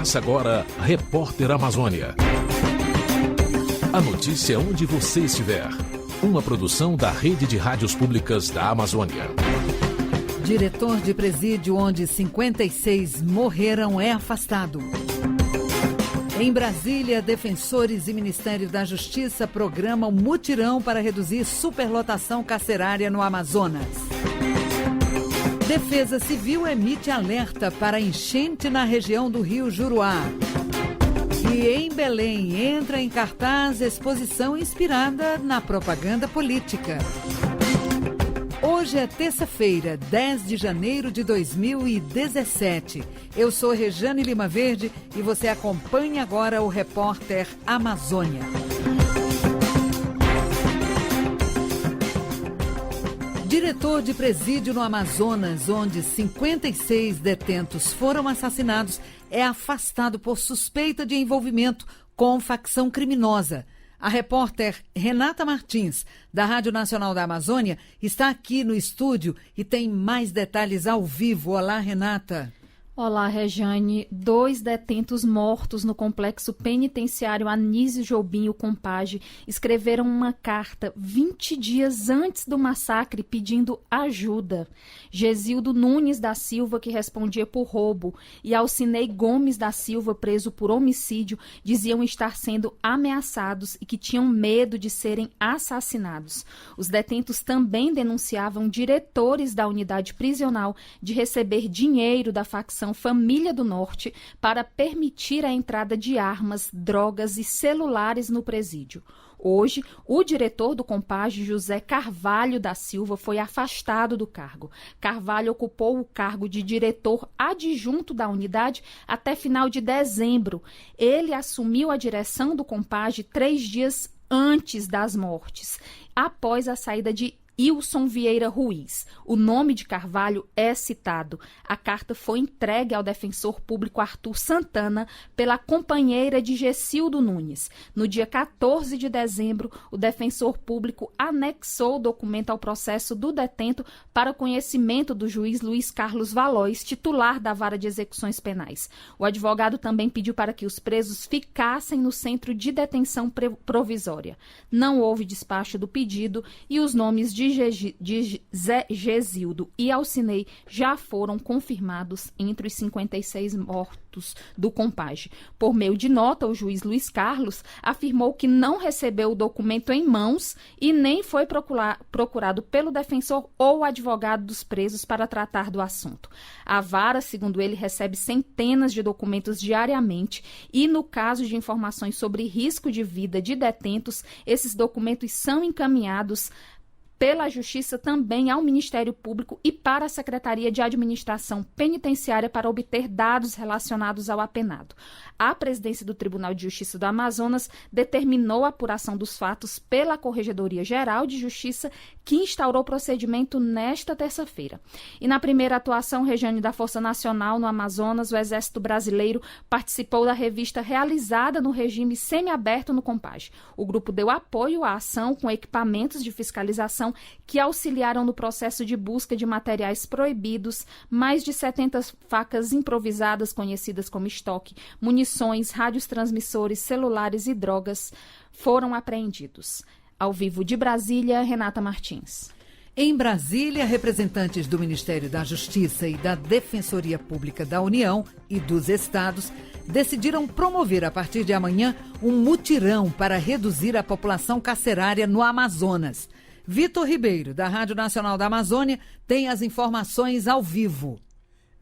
Começa agora, Repórter Amazônia. A notícia onde você estiver. Uma produção da Rede de Rádios Públicas da Amazônia. Diretor de presídio onde 56 morreram é afastado. Em Brasília, defensores e Ministério da Justiça programam mutirão para reduzir superlotação carcerária no Amazonas. Defesa Civil emite alerta para enchente na região do Rio Juruá. E em Belém entra em cartaz exposição inspirada na propaganda política. Hoje é terça-feira, 10 de janeiro de 2017. Eu sou Rejane Lima Verde e você acompanha agora o Repórter Amazônia. Diretor de presídio no Amazonas, onde 56 detentos foram assassinados, é afastado por suspeita de envolvimento com facção criminosa. A repórter Renata Martins, da Rádio Nacional da Amazônia, está aqui no estúdio e tem mais detalhes ao vivo. Olá, Renata. Olá, Rejane. 2 detentos mortos no complexo penitenciário Anísio Jobim, o Compage, escreveram uma carta 20 dias antes do massacre pedindo ajuda. Gesildo Nunes da Silva, que respondia por roubo, e Alcinei Gomes da Silva, preso por homicídio, diziam estar sendo ameaçados e que tinham medo de serem assassinados. Os detentos também denunciavam diretores da unidade prisional de receber dinheiro da facção Família do Norte para permitir a entrada de armas, drogas e celulares no presídio. Hoje, o diretor do Compage, José Carvalho da Silva, foi afastado do cargo. Carvalho ocupou o cargo de diretor adjunto da unidade até final de dezembro. Ele assumiu a direção do Compage 3 dias antes das mortes, após a saída de Ilson Vieira Ruiz. O nome de Carvalho é citado. A carta foi entregue ao defensor público Arthur Santana pela companheira de Gesildo Nunes. No dia 14 de dezembro, o defensor público anexou o documento ao processo do detento para conhecimento do juiz Luiz Carlos Valois, titular da Vara de Execuções Penais. O advogado também pediu para que os presos ficassem no centro de detenção provisória. Não houve despacho do pedido e os nomes de Zé Gesildo e Alcinei já foram confirmados entre os 56 mortos do Compage. Por meio de nota, o juiz Luiz Carlos afirmou que não recebeu o documento em mãos e nem foi procurado pelo defensor ou advogado dos presos para tratar do assunto. A vara, segundo ele, recebe centenas de documentos diariamente e, no caso de informações sobre risco de vida de detentos, esses documentos são encaminhados pela Justiça também ao Ministério Público e para a Secretaria de Administração Penitenciária para obter dados relacionados ao apenado. A presidência do Tribunal de Justiça do Amazonas determinou a apuração dos fatos pela Corregedoria Geral de Justiça, que instaurou o procedimento nesta terça-feira. E na primeira atuação, Rejane, da Força Nacional no Amazonas, o Exército Brasileiro participou da revista realizada no regime semiaberto no Compage. O grupo deu apoio à ação com equipamentos de fiscalização que auxiliaram no processo de busca de materiais proibidos, mais de 70 facas improvisadas conhecidas como estoque, munições, rádios transmissores, celulares e drogas foram apreendidos. Ao vivo de Brasília, Renata Martins. Em Brasília, representantes do Ministério da Justiça e da Defensoria Pública da União e dos Estados decidiram promover a partir de amanhã um mutirão para reduzir a população carcerária no Amazonas. Vitor Ribeiro, da Rádio Nacional da Amazônia, tem as informações ao vivo.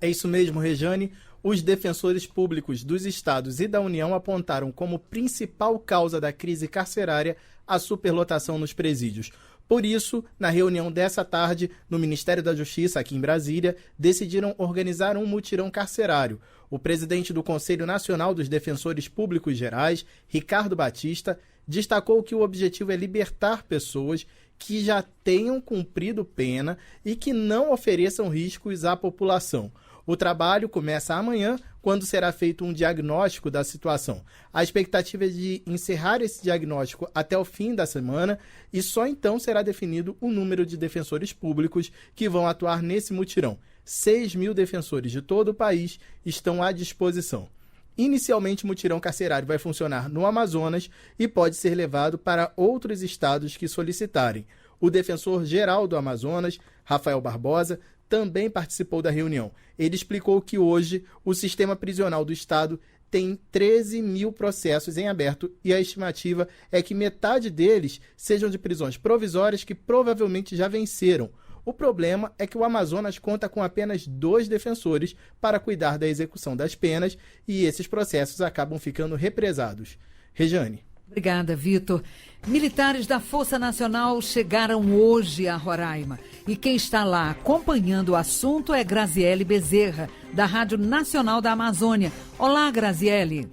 É isso mesmo, Rejane. Os defensores públicos dos estados e da União apontaram como principal causa da crise carcerária a superlotação nos presídios. Por isso, na reunião dessa tarde, no Ministério da Justiça, aqui em Brasília, decidiram organizar um mutirão carcerário. O presidente do Conselho Nacional dos Defensores Públicos Gerais, Ricardo Batista, destacou que o objetivo é libertar pessoas que já tenham cumprido pena e que não ofereçam riscos à população. O trabalho começa amanhã, quando será feito um diagnóstico da situação. A expectativa é de encerrar esse diagnóstico até o fim da semana e só então será definido o número de defensores públicos que vão atuar nesse mutirão. 6.000 defensores de todo o país estão à disposição. Inicialmente, o mutirão carcerário vai funcionar no Amazonas e pode ser levado para outros estados que solicitarem. O defensor-geral do Amazonas, Rafael Barbosa, também participou da reunião. Ele explicou que hoje o sistema prisional do estado tem 13 mil processos em aberto e a estimativa é que metade deles sejam de prisões provisórias que provavelmente já venceram. O problema é que o Amazonas conta com apenas 2 defensores para cuidar da execução das penas e esses processos acabam ficando represados. Rejane. Obrigada, Vitor. Militares da Força Nacional chegaram hoje a Roraima. E quem está lá acompanhando o assunto é Graziele Bezerra, da Rádio Nacional da Amazônia. Olá, Graziele.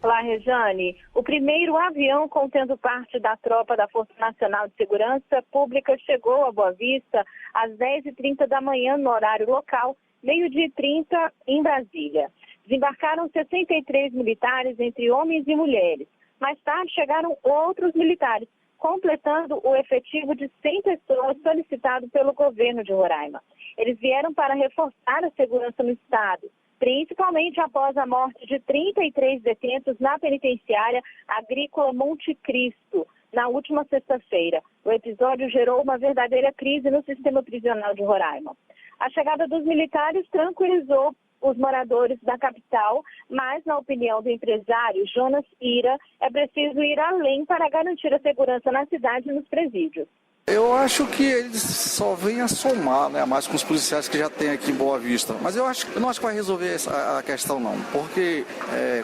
Olá, Rejane. O primeiro avião contendo parte da tropa da Força Nacional de Segurança Pública chegou a Boa Vista às 10h30 da manhã no horário local, 12h30 em Brasília. Desembarcaram 63 militares, entre homens e mulheres. Mais tarde chegaram outros militares, completando o efetivo de 100 pessoas solicitado pelo governo de Roraima. Eles vieram para reforçar a segurança no estado, principalmente após a morte de 33 detentos na penitenciária agrícola Monte Cristo, na última sexta-feira. O episódio gerou uma verdadeira crise no sistema prisional de Roraima. A chegada dos militares tranquilizou os moradores da capital, mas, na opinião do empresário Jonas Ira, é preciso ir além para garantir a segurança na cidade e nos presídios. Eu acho que eles só vêm a somar, né, mais com os policiais que já tem aqui em Boa Vista. Mas eu não acho que vai resolver a questão, não. Porque,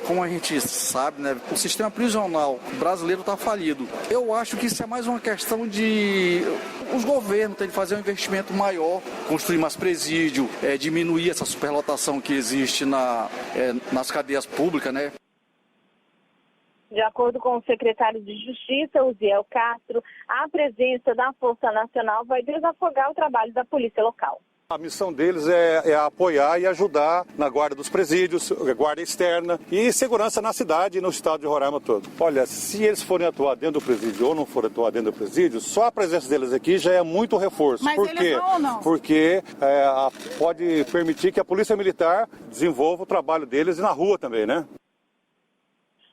como a gente sabe, né, o sistema prisional brasileiro está falido. Eu acho que isso é mais uma questão de os governos terem que fazer um investimento maior, construir mais presídio, diminuir essa superlotação que existe nas cadeias públicas, né? De acordo com o secretário de Justiça, Uziel Castro, a presença da Força Nacional vai desafogar o trabalho da polícia local. A missão deles é apoiar e ajudar na guarda dos presídios, guarda externa e segurança na cidade e no estado de Roraima todo. Olha, se eles forem atuar dentro do presídio ou não forem atuar dentro do presídio, só a presença deles aqui já é muito reforço. Mas Por quê? Eles vão ou não? Porque pode permitir que a Polícia Militar desenvolva o trabalho deles na rua também, né?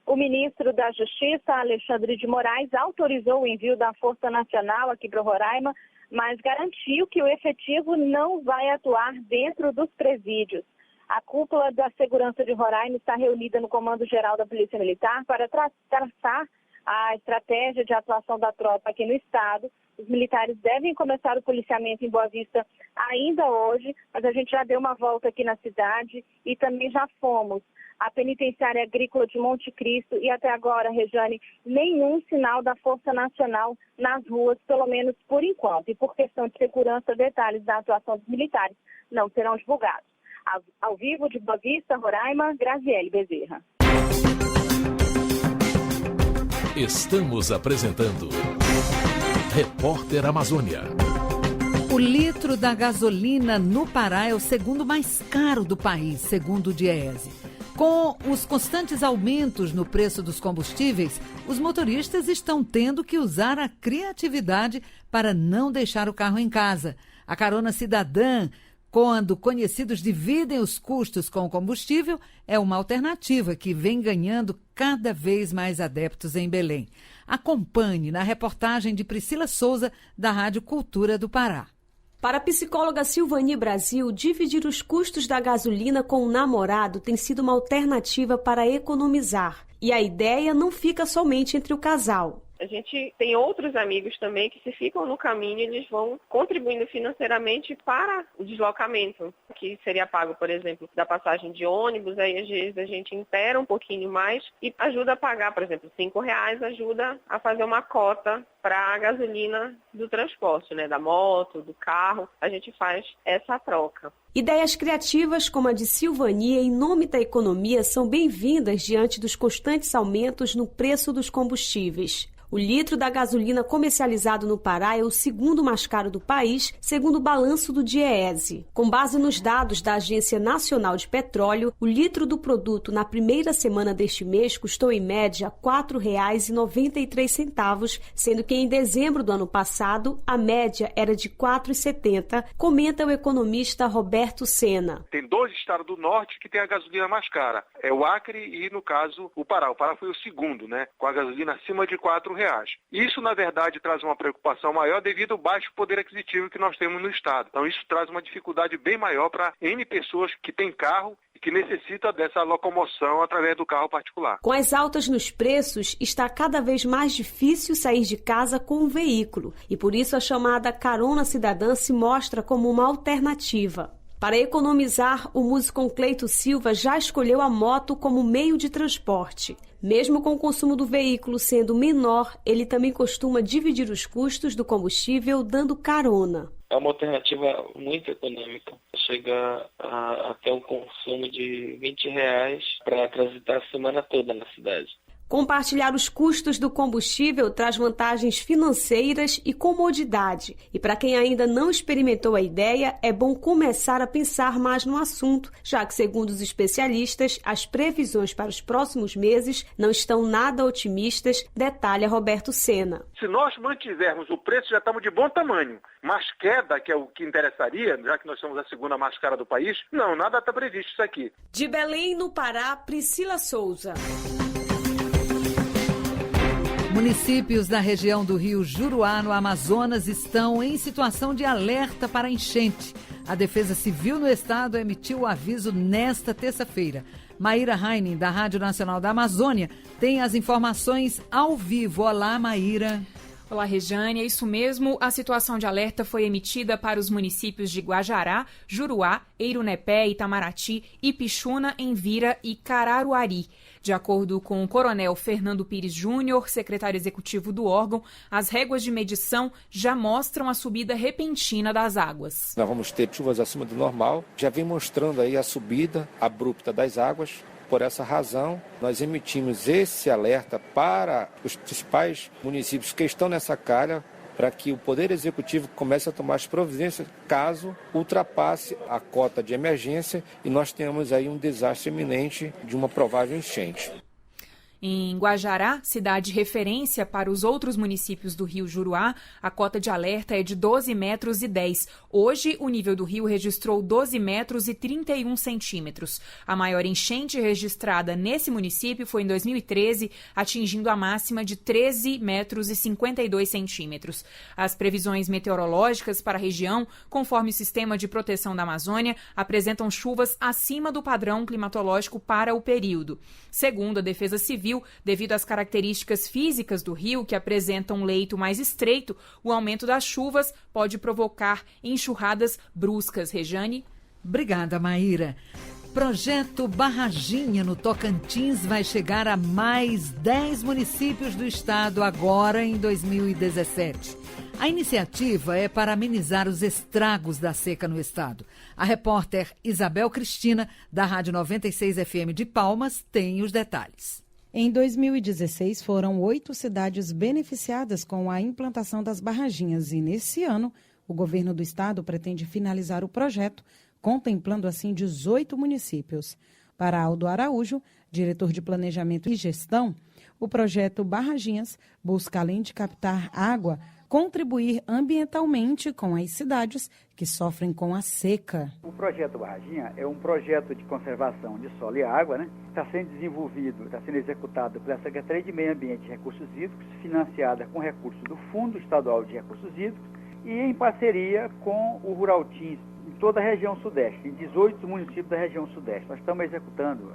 O ministro da Justiça, Alexandre de Moraes, autorizou o envio da Força Nacional aqui para Roraima, mas garantiu que o efetivo não vai atuar dentro dos presídios. A cúpula da segurança de Roraima está reunida no Comando Geral da Polícia Militar para traçar a estratégia de atuação da tropa aqui no estado. Os militares devem começar o policiamento em Boa Vista ainda hoje, mas a gente já deu uma volta aqui na cidade e também já fomos à penitenciária agrícola de Monte Cristo e até agora, Rejane, nenhum sinal da Força Nacional nas ruas, pelo menos por enquanto. E por questão de segurança, detalhes da atuação dos militares não serão divulgados. Ao vivo de Boa Vista, Roraima, Graziele Bezerra. Estamos apresentando Repórter Amazônia. O litro da gasolina no Pará é o segundo mais caro do país, segundo o Diese. Com os constantes aumentos no preço dos combustíveis, os motoristas estão tendo que usar a criatividade para não deixar o carro em casa. A carona cidadã, quando conhecidos dividem os custos com o combustível, é uma alternativa que vem ganhando cada vez mais adeptos em Belém. Acompanhe na reportagem de Priscila Souza, da Rádio Cultura do Pará. Para a psicóloga Silvani Brasil, dividir os custos da gasolina com o namorado tem sido uma alternativa para economizar. E a ideia não fica somente entre o casal. A gente tem outros amigos também que, se ficam no caminho, eles vão contribuindo financeiramente para o deslocamento, que seria pago, por exemplo, da passagem de ônibus. Aí, às vezes, a gente intera um pouquinho mais e ajuda a pagar, por exemplo, R$5, ajuda a fazer uma cota para a gasolina do transporte, né? Da moto, do carro. A gente faz essa troca. Ideias criativas como a de Silvani em nome da economia são bem-vindas diante dos constantes aumentos no preço dos combustíveis. O litro da gasolina comercializado no Pará é o segundo mais caro do país, segundo o balanço do Diese. Com base nos dados da Agência Nacional de Petróleo, o litro do produto na primeira semana deste mês custou em média R$ 4,93, sendo que em dezembro do ano passado passado, a média era de R$ 4,70, comenta o economista Roberto Sena. Tem 2 estados do norte que tem a gasolina mais cara. É o Acre e, no caso, o Pará. O Pará foi o segundo, né? Com a gasolina acima de R$ 4. Isso, na verdade, traz uma preocupação maior devido ao baixo poder aquisitivo que nós temos no estado. Então, isso traz uma dificuldade bem maior para N pessoas que têm carro e que necessitam dessa locomoção através do carro particular. Com as altas nos preços, está cada vez mais difícil sair de casa com um veículo. E por isso a chamada carona cidadã se mostra como uma alternativa. Para economizar, o músico Cleito Silva já escolheu a moto como meio de transporte. Mesmo com o consumo do veículo sendo menor, ele também costuma dividir os custos do combustível dando carona. É uma alternativa muito econômica. Chega até um consumo de R$ 20 para transitar a semana toda na cidade. Compartilhar os custos do combustível traz vantagens financeiras e comodidade. E para quem ainda não experimentou a ideia, é bom começar a pensar mais no assunto, já que, segundo os especialistas, as previsões para os próximos meses não estão nada otimistas, detalha Roberto Sena. Se nós mantivermos o preço, já estamos de bom tamanho. Mas queda, que é o que interessaria, já que nós somos a segunda mais cara do país, não, nada está previsto isso aqui. De Belém, no Pará, Priscila Souza. Municípios da região do Rio Juruá, no Amazonas, estão em situação de alerta para enchente. A Defesa Civil no estado emitiu o aviso nesta terça-feira. Maíra Heinen, da Rádio Nacional da Amazônia, tem as informações ao vivo. Olá, Maíra. Olá, Rejane, é isso mesmo. A situação de alerta foi emitida para os municípios de Guajará, Juruá, Eirunepé, Itamaraty, Ipixuna, Envira e Cararuari. De acordo com o coronel Fernando Pires Júnior, secretário executivo do órgão, as réguas de medição já mostram a subida repentina das águas. Nós vamos ter chuvas acima do normal, já vem mostrando aí a subida abrupta das águas. Por essa razão, nós emitimos esse alerta para os principais municípios que estão nessa calha, para que o Poder Executivo comece a tomar as providências caso ultrapasse a cota de emergência e nós tenhamos aí um desastre iminente de uma provável enchente. Em Guajará, cidade referência para os outros municípios do Rio Juruá, a cota de alerta é de 12,10 metros. Hoje, o nível do rio registrou 12 metros e 31 centímetros. A maior enchente registrada nesse município foi em 2013, atingindo a máxima de 13 metros e 52 centímetros. As previsões meteorológicas para a região, conforme o Sistema de Proteção da Amazônia, apresentam chuvas acima do padrão climatológico para o período. Segundo a Defesa Civil, devido às características físicas do rio, que apresentam um leito mais estreito, o aumento das chuvas pode provocar enxurradas bruscas. Rejane? Obrigada, Maíra. Projeto Barraginha, no Tocantins, vai chegar a mais 10 municípios do estado agora em 2017. A iniciativa é para amenizar os estragos da seca no estado. A repórter Isabel Cristina, da Rádio 96 FM de Palmas, tem os detalhes. Em 2016, foram 8 cidades beneficiadas com a implantação das barraginhas e, nesse ano, o governo do estado pretende finalizar o projeto, contemplando assim 18 municípios. Para Aldo Araújo, diretor de Planejamento e Gestão, o projeto Barraginhas busca, além de captar água, contribuir ambientalmente com as cidades que sofrem com a seca. O projeto Barraginha é um projeto de conservação de solo e água, né? Está sendo desenvolvido, está sendo executado pela Secretaria de Meio Ambiente e Recursos Hídricos, financiada com recursos do Fundo Estadual de Recursos Hídricos e em parceria com o Rural Teams em toda a região sudeste, em 18 municípios da região sudeste. Nós estamos executando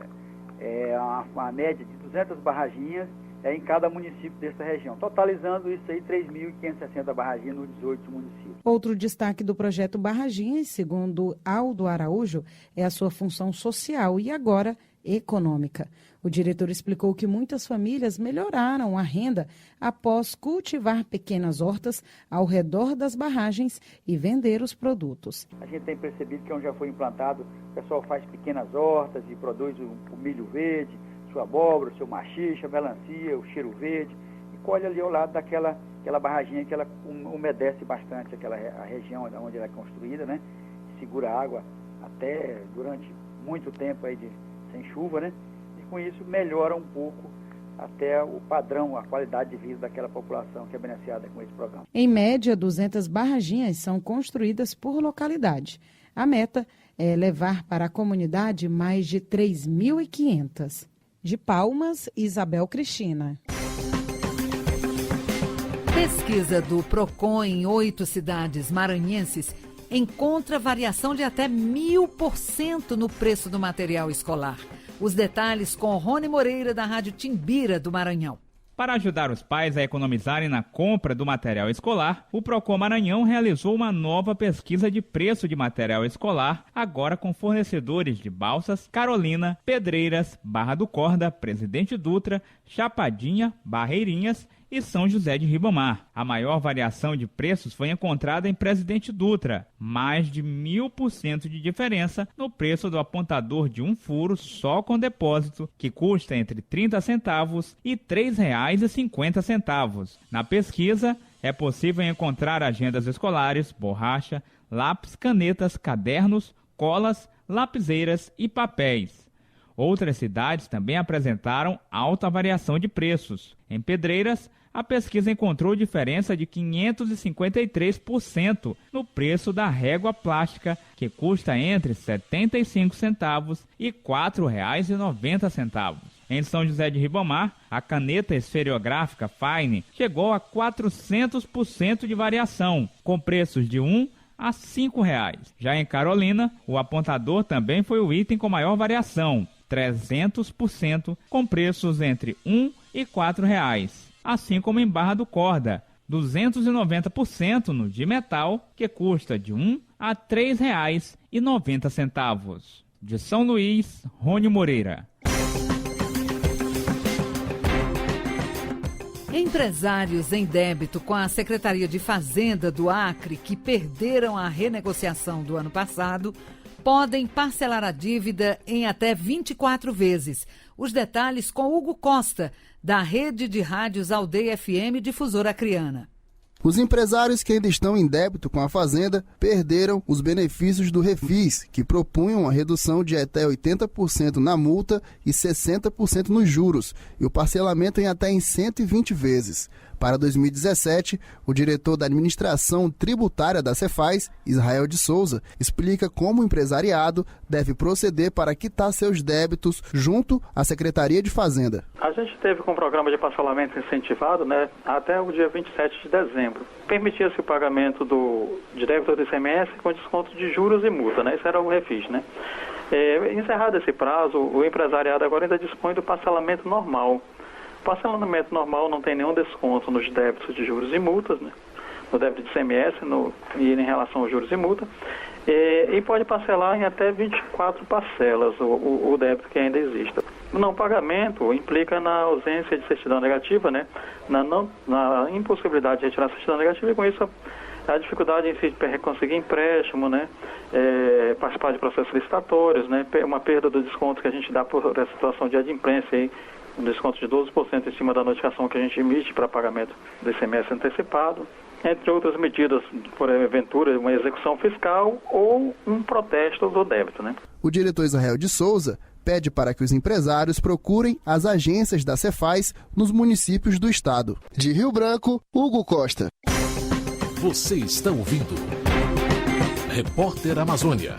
uma média de 200 barraginhas em cada município dessa região, totalizando isso aí 3.560 barraginhas nos 18 municípios. Outro destaque do projeto Barraginhas, segundo Aldo Araújo, é a sua função social e agora econômica. O diretor explicou que muitas famílias melhoraram a renda após cultivar pequenas hortas ao redor das barragens e vender os produtos. A gente tem percebido que onde já foi implantado, o pessoal faz pequenas hortas e produz o milho verde, sua abóbora, seu maxixa, melancia, o cheiro verde, e colhe ali ao lado daquela barraginha que ela umedece bastante a região onde ela é construída, né? Segura água até durante muito tempo aí sem chuva, né? E com isso melhora um pouco até o padrão, a qualidade de vida daquela população que é beneficiada com esse programa. Em média, 200 barraginhas são construídas por localidade. A meta é levar para a comunidade mais de 3.500. De Palmas, Isabel Cristina. Pesquisa do Procon em 8 cidades maranhenses encontra variação de até 1000% no preço do material escolar. Os detalhes com Rony Moreira, da Rádio Timbira do Maranhão. Para ajudar os pais a economizarem na compra do material escolar, o Procon Maranhão realizou uma nova pesquisa de preço de material escolar, agora com fornecedores de Balsas, Carolina, Pedreiras, Barra do Corda, Presidente Dutra, Chapadinha, Barreirinhas e São José de Ribamar. A maior variação de preços foi encontrada em Presidente Dutra, mais de 1000% de diferença no preço do apontador de um furo só com depósito, que custa entre 30 centavos e R$ 3,50. Na pesquisa, é possível encontrar agendas escolares, borracha, lápis, canetas, cadernos, colas, lapiseiras e papéis. Outras cidades também apresentaram alta variação de preços. Em Pedreiras, a pesquisa encontrou diferença de 553% no preço da régua plástica, que custa entre 75 centavos e R$ 4,90. Em São José de Ribamar, a caneta esferográfica Fine chegou a 400% de variação, com preços de R$ 1 a R$ 5,00. Já em Carolina, o apontador também foi o item com maior variação, 300%, com preços entre R$ 1 e R$ 4,00. Assim como em Barra do Corda, 290% no de metal, que custa de R$ 1 a R$ 3,90. De São Luís, Rony Moreira. Empresários em débito com a Secretaria de Fazenda do Acre, que perderam a renegociação do ano passado, podem parcelar a dívida em até 24 vezes. Os detalhes com Hugo Costa, da Rede de Rádios Aldeia FM Difusora Acreana. Os empresários que ainda estão em débito com a Fazenda perderam os benefícios do Refis, que propunham a redução de até 80% na multa e 60% nos juros, e o parcelamento em até 120 vezes. Para 2017, o diretor da Administração Tributária da Cefaz, Israel de Souza, explica como o empresariado deve proceder para quitar seus débitos junto à Secretaria de Fazenda. A gente teve com o programa de parcelamento incentivado, até o dia 27 de dezembro. Permitia-se o pagamento de débito do ICMS com desconto de juros e multa, Isso era o Refis, Encerrado esse prazo, o empresariado agora ainda dispõe do parcelamento normal. O parcelamento normal não tem nenhum desconto nos débitos de juros e multas, no débito de ICMS e em relação aos juros e multa, e pode parcelar em até 24 parcelas o débito que ainda exista. O não pagamento implica na ausência de certidão negativa, na impossibilidade de retirar a certidão negativa, e com isso a dificuldade em si de conseguir empréstimo, participar de processos licitatórios, uma perda do desconto que a gente dá por essa situação de adimplência, um desconto de 12% em cima da notificação que a gente emite para pagamento do ICMS antecipado, entre outras medidas, por aventura, uma execução fiscal ou um protesto do débito. O diretor Israel de Souza pede para que os empresários procurem as agências da Cefaz nos municípios do estado. De Rio Branco, Hugo Costa. Você está ouvindo Repórter Amazônia.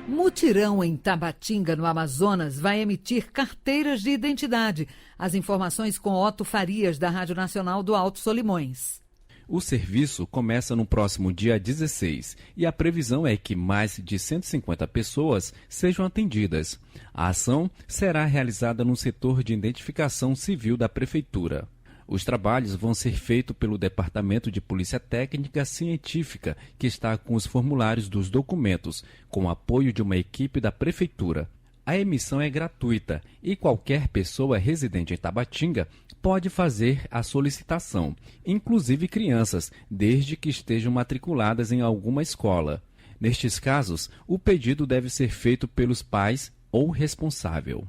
Mutirão em Tabatinga, no Amazonas, vai emitir carteiras de identidade. As informações com Otto Farias, da Rádio Nacional do Alto Solimões. O serviço começa no próximo dia 16 e a previsão é que mais de 150 pessoas sejam atendidas. A ação será realizada no setor de identificação civil da Prefeitura. Os trabalhos vão ser feitos pelo Departamento de Polícia Técnica Científica, que está com os formulários dos documentos, com o apoio de uma equipe da Prefeitura. A emissão é gratuita e qualquer pessoa residente em Tabatinga pode fazer a solicitação, inclusive crianças, desde que estejam matriculadas em alguma escola. Nestes casos, o pedido deve ser feito pelos pais ou responsável.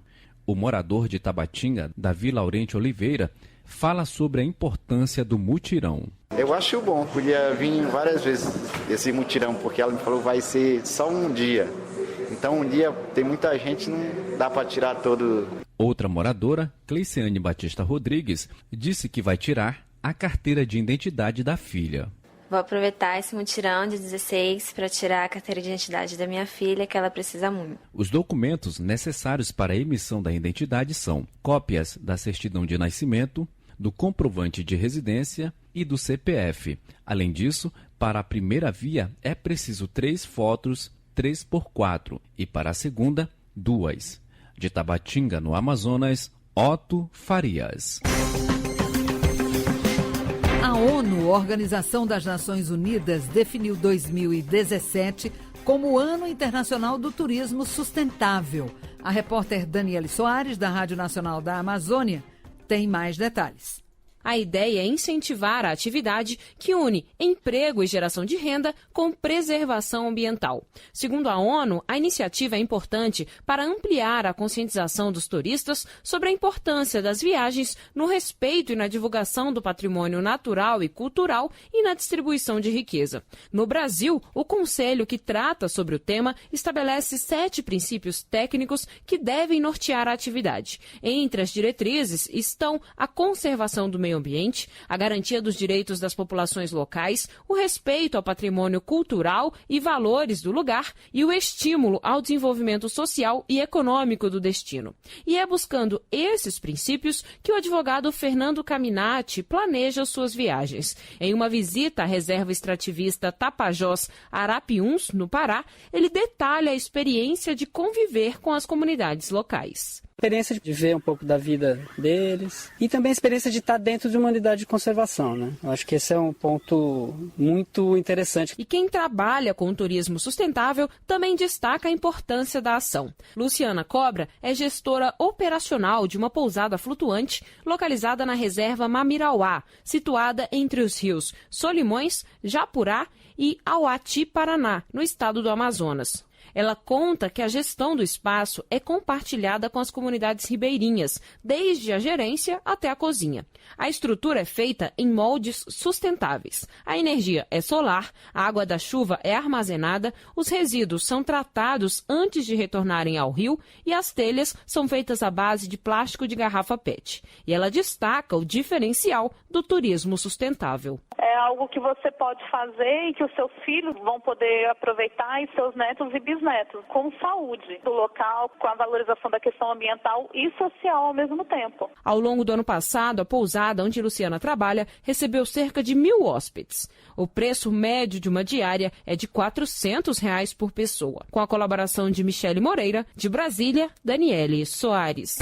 O morador de Tabatinga, Davi Laurente Oliveira, fala sobre a importância do mutirão. Eu acho bom, podia vir várias vezes esse mutirão, porque ela me falou que vai ser só um dia. Então um dia tem muita gente, não dá para tirar todo. Outra moradora, Cleiciane Batista Rodrigues, disse que vai tirar a carteira de identidade da filha. Vou aproveitar esse mutirão de 16 para tirar a carteira de identidade da minha filha, que ela precisa muito. Os documentos necessários para a emissão da identidade são cópias da certidão de nascimento, do comprovante de residência e do CPF. Além disso, para a primeira via é preciso 3 fotos 3x4 e para a segunda, 2. De Tabatinga, no Amazonas, Otto Farias. A ONU, Organização das Nações Unidas, definiu 2017 como o Ano Internacional do Turismo Sustentável. A repórter Daniele Soares, da Rádio Nacional da Amazônia, tem mais detalhes. A ideia é incentivar a atividade que une emprego e geração de renda com preservação ambiental. Segundo a ONU, a iniciativa é importante para ampliar a conscientização dos turistas sobre a importância das viagens no respeito e na divulgação do patrimônio natural e cultural e na distribuição de riqueza. No Brasil, o conselho que trata sobre o tema estabelece 7 princípios técnicos que devem nortear a atividade. Entre as diretrizes estão a conservação do meio ambiente, a garantia dos direitos das populações locais, o respeito ao patrimônio cultural e valores do lugar e o estímulo ao desenvolvimento social e econômico do destino. E é buscando esses princípios que o advogado Fernando Caminati planeja suas viagens. Em uma visita à reserva extrativista Tapajós Arapiuns, no Pará, ele detalha a experiência de conviver com as comunidades locais. Experiência de ver um pouco da vida deles e também a experiência de estar dentro de uma unidade de conservação, né? Eu acho que esse é um ponto muito interessante. E quem trabalha com o turismo sustentável também destaca a importância da ação. Luciana Cobra é gestora operacional de uma pousada flutuante localizada na reserva Mamirauá, situada entre os rios Solimões, Japurá e Auati, Paraná, no estado do Amazonas. Ela conta que a gestão do espaço é compartilhada com as comunidades ribeirinhas, desde a gerência até a cozinha. A estrutura é feita em moldes sustentáveis. A energia é solar, a água da chuva é armazenada, os resíduos são tratados antes de retornarem ao rio e as telhas são feitas à base de plástico de garrafa PET. E ela destaca o diferencial do turismo sustentável. É algo que você pode fazer e que os seus filhos vão poder aproveitar e seus netos e bisnetos, com saúde do local, com a valorização da questão ambiental e social ao mesmo tempo. Ao longo do ano passado, a pousada onde Luciana trabalha recebeu cerca de 1.000 hóspedes. O preço médio de uma diária é de R$ 400 por pessoa. Com a colaboração de Michele Moreira, de Brasília, Daniele Soares.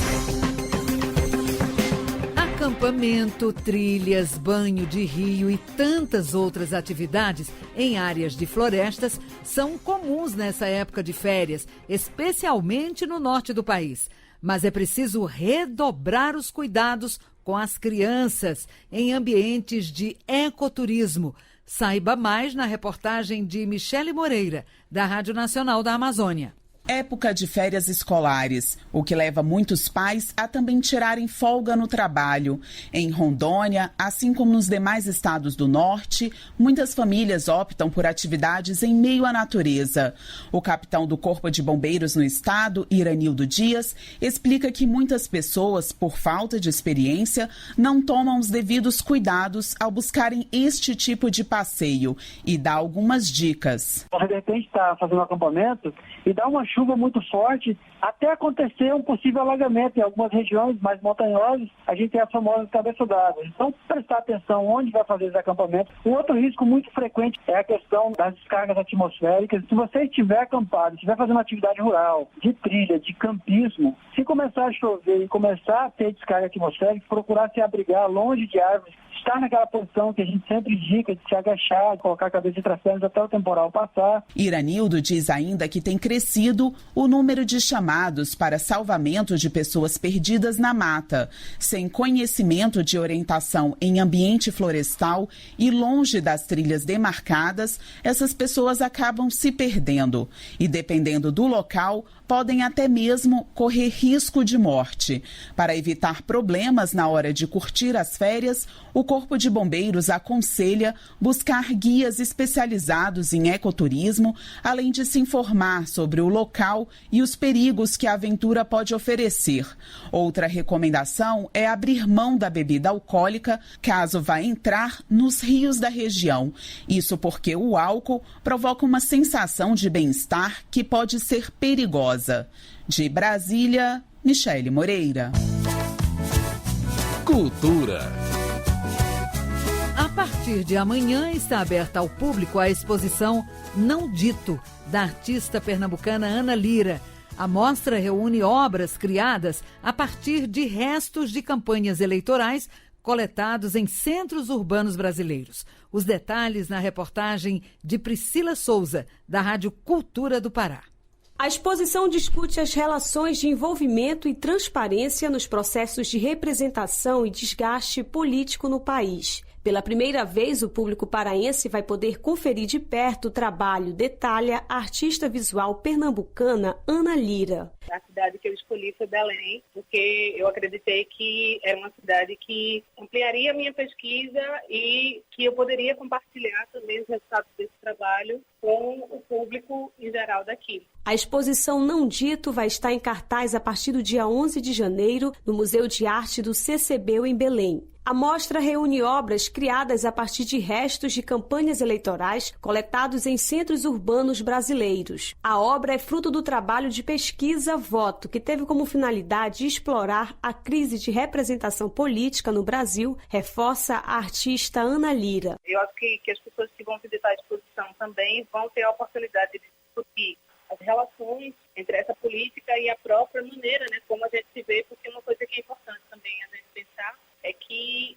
Acampamento, trilhas, banho de rio e tantas outras atividades em áreas de florestas são comuns nessa época de férias, especialmente no norte do país. Mas é preciso redobrar os cuidados com as crianças em ambientes de ecoturismo. Saiba mais na reportagem de Michele Moreira, da Rádio Nacional da Amazônia. Época de férias escolares, o que leva muitos pais a também tirarem folga no trabalho. Em Rondônia, assim como nos demais estados do norte, muitas famílias optam por atividades em meio à natureza. O capitão do Corpo de Bombeiros no estado, Iranildo Dias, explica que muitas pessoas, por falta de experiência, não tomam os devidos cuidados ao buscarem este tipo de passeio e dá algumas dicas. De repente está fazendo um acampamento e dá uma chuva muito forte, até acontecer um possível alagamento em algumas regiões mais montanhosas, a gente tem a famosa cabeça d'água. Então, prestar atenção onde vai fazer esse acampamento. Um outro risco muito frequente é a questão das descargas atmosféricas. Se você estiver acampado, estiver fazendo atividade rural, de trilha, de campismo, se começar a chover e começar a ter descarga atmosférica, procurar se abrigar longe de árvores, estar naquela posição que a gente sempre indica de se agachar, colocar a cabeça entre as pernas até o temporal passar. Iranildo diz ainda que tem crescido o número de chamados para salvamento de pessoas perdidas na mata. Sem conhecimento de orientação em ambiente florestal e longe das trilhas demarcadas, essas pessoas acabam se perdendo e, dependendo do local, podem até mesmo correr risco de morte. Para evitar problemas na hora de curtir as férias, o O Corpo de Bombeiros aconselha buscar guias especializados em ecoturismo, além de se informar sobre o local e os perigos que a aventura pode oferecer. Outra recomendação é abrir mão da bebida alcoólica caso vá entrar nos rios da região. Isso porque o álcool provoca uma sensação de bem-estar que pode ser perigosa. De Brasília, Michele Moreira. Cultura. A partir de amanhã está aberta ao público a exposição Não Dito, da artista pernambucana Ana Lira. A mostra reúne obras criadas a partir de restos de campanhas eleitorais coletados em centros urbanos brasileiros. Os detalhes na reportagem de Priscila Souza, da Rádio Cultura do Pará. A exposição discute as relações de envolvimento e transparência nos processos de representação e desgaste político no país. Pela primeira vez, o público paraense vai poder conferir de perto o trabalho, detalha a artista visual pernambucana Ana Lira. A cidade que eu escolhi foi Belém, porque eu acreditei que era uma cidade que ampliaria a minha pesquisa e que eu poderia compartilhar também os resultados desse trabalho com o público em geral daqui. A exposição Não Dito vai estar em cartaz a partir do dia 11 de janeiro no Museu de Arte do CCBU em Belém. A mostra reúne obras criadas a partir de restos de campanhas eleitorais coletados em centros urbanos brasileiros. A obra é fruto do trabalho de pesquisa Voto, que teve como finalidade explorar a crise de representação política no Brasil, reforça a artista Ana Lira. Eu acho que as pessoas que vão visitar a exposição também vão ter a oportunidade de discutir as relações entre essa política e a própria maneira, como a gente se vê, porque uma coisa que é importante também a gente pensar é que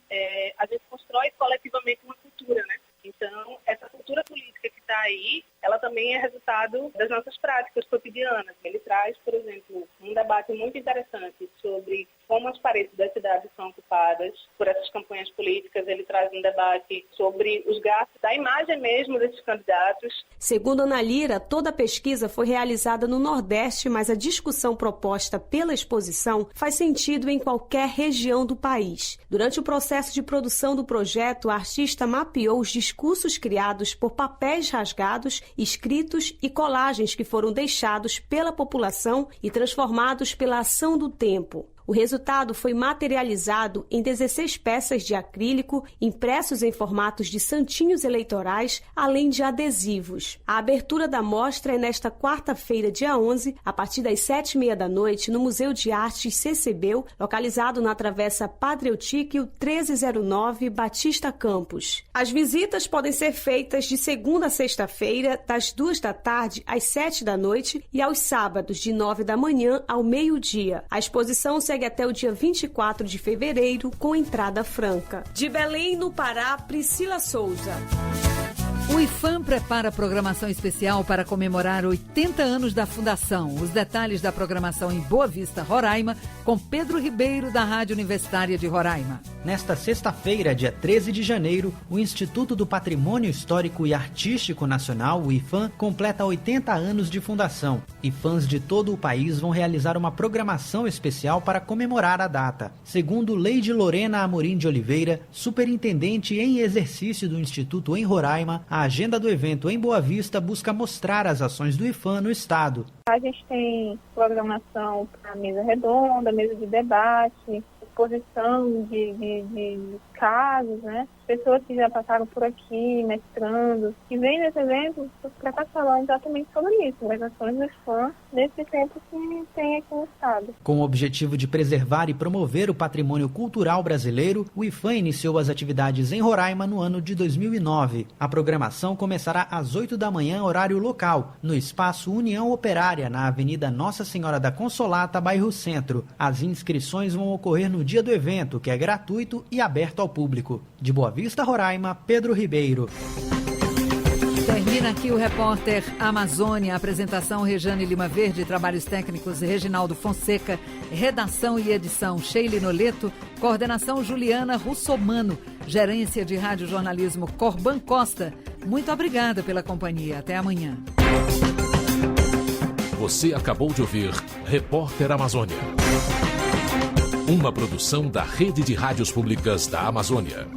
a gente constrói coletivamente uma cultura, Então, essa cultura política que está aí, ela também é resultado das nossas práticas cotidianas. Ele traz, por exemplo, um debate muito interessante sobre como as paredes das cidades são ocupadas por essas campanhas políticas. Ele traz um debate sobre os gastos da imagem mesmo desses candidatos. Segundo Ana Lira, toda a pesquisa foi realizada no Nordeste, mas a discussão proposta pela exposição faz sentido em qualquer região do país. Durante o processo de produção do projeto, a artista mapeou os discursos criados por papéis rasgados, escritos e colagens que foram deixados pela população e transformados pela ação do tempo. O resultado foi materializado em 16 peças de acrílico, impressos em formatos de santinhos eleitorais, além de adesivos. A abertura da mostra é nesta quarta-feira, dia 11, a partir das 7h30 da noite, no Museu de Artes CCBU, localizado na Travessa Padre Eutíquio 1309, Batista Campos. As visitas podem ser feitas de segunda a sexta-feira, das 2 da tarde às 7 da noite e aos sábados, de 9 da manhã ao meio-dia. A exposição segue até o dia 24 de fevereiro, com entrada franca. De Belém, no Pará, Priscila Souza. O IFAM prepara programação especial para comemorar 80 anos da fundação. Os detalhes da programação em Boa Vista, Roraima, com Pedro Ribeiro, da Rádio Universitária de Roraima. Nesta sexta-feira, dia 13 de janeiro, o Instituto do Patrimônio Histórico e Artístico Nacional, o IFAM, completa 80 anos de fundação. E fãs de todo o país vão realizar uma programação especial para comemorar a data. Segundo Leide Lorena Amorim de Oliveira, superintendente em exercício do Instituto em Roraima, a agenda do evento em Boa Vista busca mostrar as ações do IFAM no estado. A gente tem programação para mesa redonda, mesa de debate, exposição de casos, pessoas que já passaram por aqui, mestrando, que vêm nesse evento para estar falando exatamente sobre isso, as ações do IFAM nesse tempo que tem aqui no estado. Com o objetivo de preservar e promover o patrimônio cultural brasileiro, o IFAM iniciou as atividades em Roraima no ano de 2009. A programação começará às 8 da manhã, horário local, no Espaço União Operária, na Avenida Nossa Senhora da Consolata, bairro Centro. As inscrições vão ocorrer no dia do evento, que é gratuito e aberto ao público. De Boa Vista, Roraima, Pedro Ribeiro. Termina aqui o repórter Amazônia. Apresentação Rejane Lima Verde, trabalhos técnicos Reginaldo Fonseca, redação e edição Sheila Noleto, coordenação Juliana Russomano, gerência de radiojornalismo Corban Costa. Muito obrigada pela companhia. Até amanhã. Você acabou de ouvir Repórter Amazônia. Uma produção da Rede de Rádios Públicas da Amazônia.